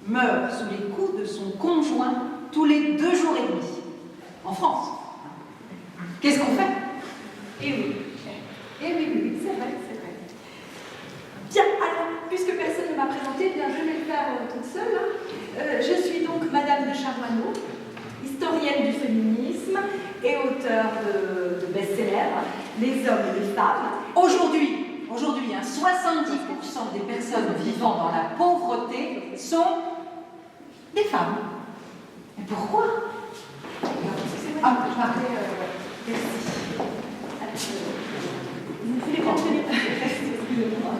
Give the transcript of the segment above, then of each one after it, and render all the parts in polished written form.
Meurt sous les coups de son conjoint tous les 2 jours et demi. En France. Qu'est-ce qu'on fait? Eh oui. Eh oui, oui, c'est vrai, c'est vrai. Bien, alors, puisque personne ne m'a présenté, bien, je vais le faire toute seule. Je suis donc Madame de Charmoineau, historienne du féminisme et auteure de best-sellers, Les hommes et les femmes. Aujourd'hui, 70% des personnes vivant dans la pauvreté sont des femmes. Et pourquoi? Ah, je parlais. Merci. Vous voulez pas tenir? Excusez-moi.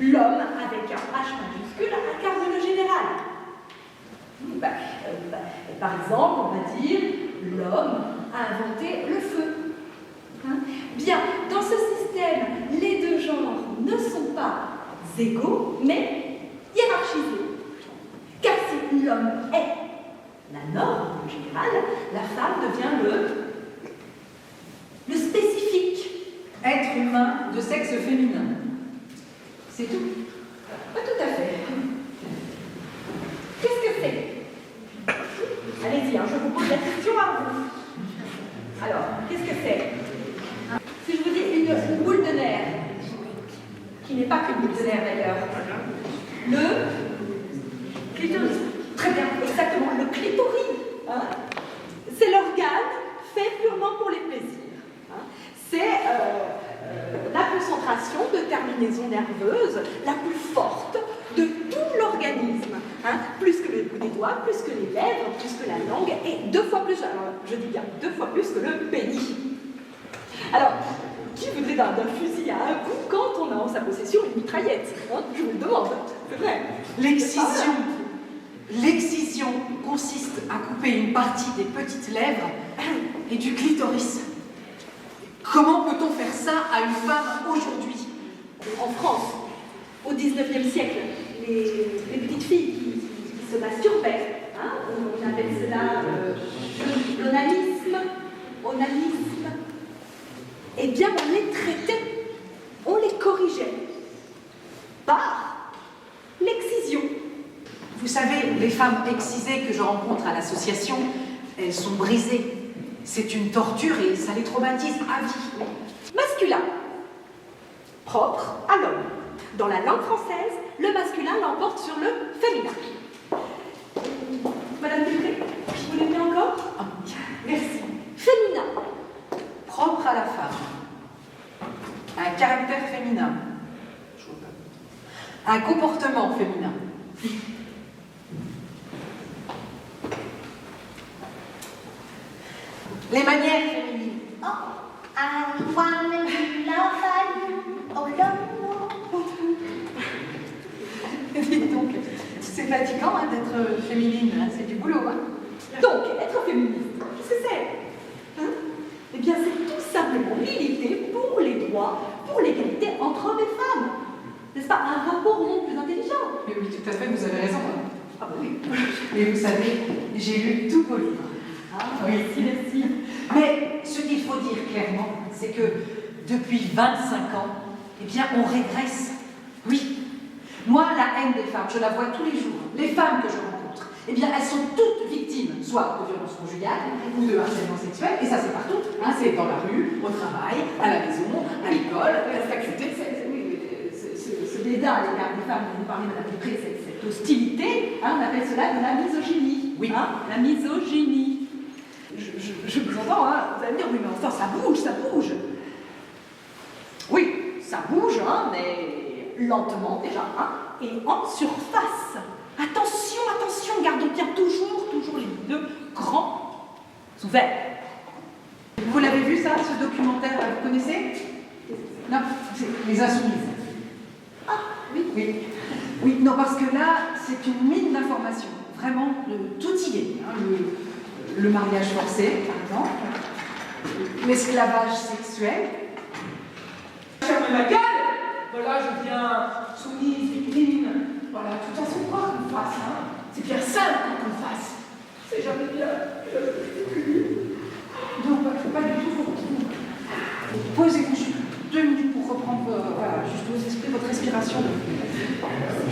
L'homme, avec un H majuscule, incarne le général. Par exemple, on va dire l'homme a inventé le feu. Bien, dans ce système, les deux genres ne sont pas égaux, mais hiérarchisés. Car si l'homme est la norme, le général, la femme devient le spécifique. Être humain de sexe féminin. C'est tout. Pas tout à fait. Qu'est-ce que c'est? Allez-y, je vous pose la question à vous. Alors, qu'est-ce que c'est? Si je vous dis une boule de nerf, qui n'est pas qu'une boule de nerf d'ailleurs, le clitoris. Très bien, exactement, le clitoris. C'est l'organe fait purement pour les plaisirs. C'est la concentration de terminaisons nerveuses la plus forte de tout l'organisme. Plus que le bout des doigts, plus que les lèvres, plus que la langue, et 2 fois plus, alors je dis bien 2 fois plus que le pénis. Alors, qui voudrait d'un fusil à un coup quand on a en sa possession une mitraillette? Je vous le demande, c'est vrai. L'excision consiste à couper une partie des petites lèvres et du clitoris. Comment peut-on faire ça à une femme aujourd'hui? En France, au XIXe siècle, les petites filles qui se masturbaient, on appelle cela onanisme, eh bien on les traitait, on les corrigeait par l'excision. Vous savez, les femmes excisées que je rencontre à l'association, elles sont brisées. C'est une torture et ça les traumatise à vie. Masculin, propre à l'homme. Dans la langue française, le masculin l'emporte sur le féminin. Madame Dupré, vous l'aimez encore? Merci. Féminin. Propre à la femme. Un caractère féminin. Un comportement féminin. Les manières féminines. Oh, I wanna be loved. Oh, no. Dites donc, c'est fatigant d'être féminine, c'est du boulot. Donc, être féministe, qu'est-ce que c'est? Eh bien, c'est tout simplement militer pour les droits, pour l'égalité entre hommes et femmes. N'est-ce pas un rapport au monde plus intelligent? Mais oui, tout à fait, vous avez raison. Ah oui. Mais vous savez, j'ai lu tous vos livres. Oui, merci. Mais ce qu'il faut dire clairement, c'est que depuis 25 ans, eh bien, on régresse. Oui. Moi, la haine des femmes, je la vois tous les jours. Les femmes que je rencontre, eh bien, elles sont toutes victimes, soit de violences conjugales ou de harcèlement sexuel, et ça, c'est partout. C'est dans la rue, au travail, à la maison, à l'école, à la faculté. Ce dédain à l'égard des femmes dont vous parlez, Madame Dupré, cette hostilité, on appelle cela de la misogynie. Oui. La misogynie. Je vous entends, vous allez me dire, oui, mais enfin, ça bouge. Oui, ça bouge, mais lentement déjà, et en surface. Attention, gardons bien toujours les deux grands ouverts. Vous l'avez vu ça, ce documentaire, là, vous connaissez? Non, c'est Les Insoumises. Ah, oui. Oui. Oui, non, parce que là, c'est une mine d'informations. Vraiment, tout y est. Hein, le mariage forcé, par exemple, l'esclavage sexuel. Fermez ma gueule! Voilà, je viens soumise, victime. Voilà, de toute façon, quoi qu'on fasse, hein, c'est bien simple qu'on fasse. C'est jamais bien. Non, pas du tout. Posez-vous juste 2 minutes pour reprendre voilà, juste vos esprits, votre respiration.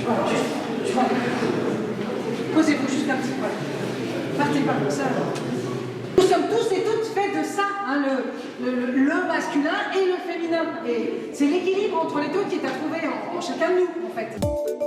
Voilà, juste, voilà. Posez-vous juste un petit peu. Partez pas comme ça. Nous sommes tous et toutes faits de ça, hein, le masculin et le féminin. Et c'est l'équilibre entre les deux qui est à trouver en chacun de nous, en fait.